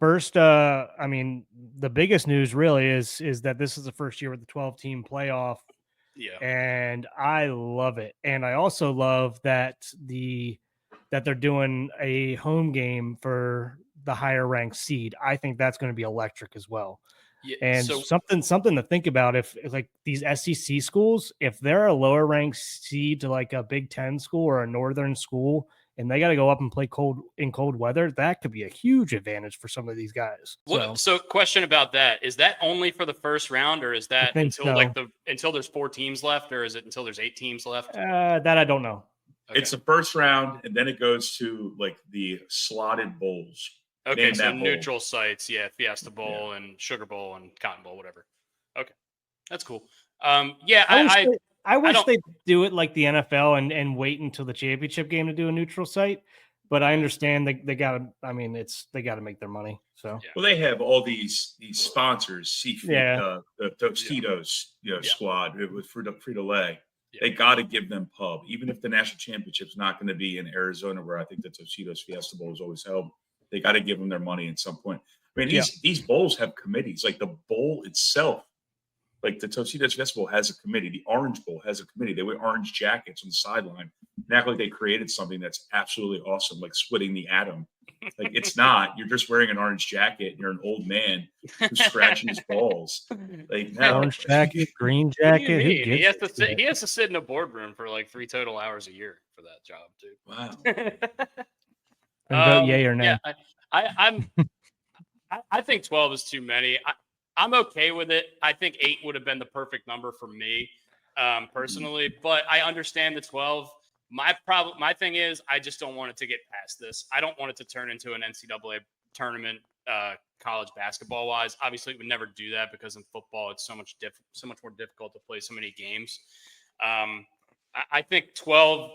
First, I mean, the biggest news really is that this is the first year with the 12-team playoff, Yeah. and I love it. And I also love that they're doing a home game for the higher ranked seed. I think that's going to be electric as well. Yeah. And So something to think about if like these SEC schools, if they're a lower ranked seed to like a Big Ten school or a northern school, and they got to go up and play cold weather, that could be a huge advantage for some of these guys. So question about that. Is that only for the first round, or is that until so. until there's 4 teams left, or is it until there's 8 teams left? That I don't know. Okay. It's the first round, and then it goes to like the slotted bowls. Okay, so neutral sites, yeah, Fiesta Bowl and Sugar Bowl and Cotton Bowl, whatever. Okay, that's cool. Yeah, I wish they'd do it like the NFL and wait until the championship game to do a neutral site. But I understand they got to. I mean, they got to make their money. So well, they have all these sponsors, Seafood, the Tostitos, squad. It was Frito-Lay. Yeah. They got to give them pub, even if the national championship's not going to be in Arizona, where I think the Tostitos Fiesta Bowl is always held. They got to give them their money at some point. I mean, these bowls have committees. Like the bowl itself, like the Tostitos Fiesta Bowl has a committee. The Orange Bowl has a committee. They wear orange jackets on the sideline and act like they created something that's absolutely awesome, like splitting the atom. Like it's not. You're just wearing an orange jacket and you're an old man who's scratching his balls. Like no. Orange jacket, green jacket. He has to sit in a boardroom for like 3 total hours a year for that job, too. Wow. Vote yay or nay. Yeah, I think 12 is too many. I'm okay with it. I think 8 would have been the perfect number for me personally, but I understand the 12. My thing is I just don't want it to get past this. I don't want it to turn into an NCAA tournament college basketball wise. Obviously, it would never do that because in football it's so much more difficult to play so many games. I think 12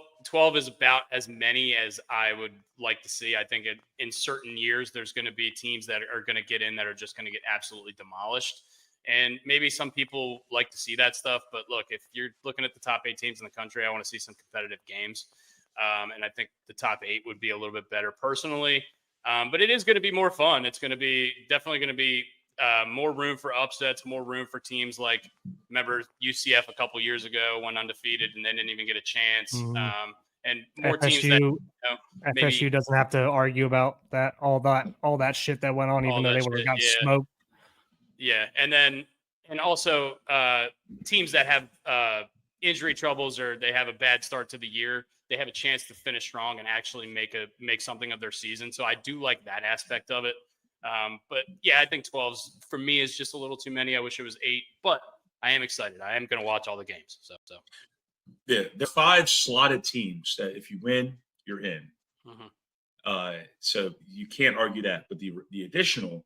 is about as many as I would like to see. I think in certain years, there's going to be teams that are going to get in that are just going to get absolutely demolished. And maybe some people like to see that stuff. But look, if you're looking at the top 8 teams in the country, I want to see some competitive games. And I think the top 8 would be a little bit better personally. But it is going to be more fun. It's going to be definitely going to be more room for upsets, more room for teams like, remember UCF a couple years ago went undefeated and then didn't even get a chance. Mm-hmm. And more FSU, teams that FSU doesn't have to argue about that all that shit that went on, even though they would have got smoked. Yeah, and also teams that have injury troubles or they have a bad start to the year, they have a chance to finish strong and actually make something of their season. So I do like that aspect of it. But yeah, I think 12 for me is just a little too many. I wish it was 8, but I am excited. I am going to watch all the games. So yeah, there are 5 slotted teams that if you win, you're in. Mm-hmm. So you can't argue that. But the additional,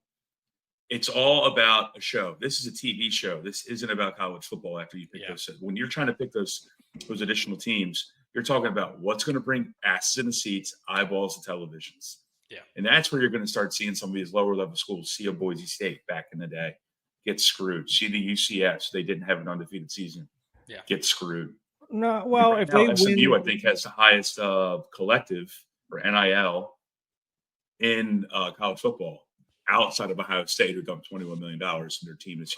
it's all about a show. This is a TV show. This isn't about college football. After you pick those, when you're trying to pick those additional teams, you're talking about what's going to bring asses in the seats, eyeballs to televisions. Yeah. And that's where you're going to start seeing some of these lower level schools. See a Boise State back in the day get screwed. See the UCFs. They didn't have an undefeated season. Yeah. Get screwed. No, well, right if now, they SMU, win, I think, has the highest collective for NIL in college football outside of Ohio State, who dumped $21 million in their team this year.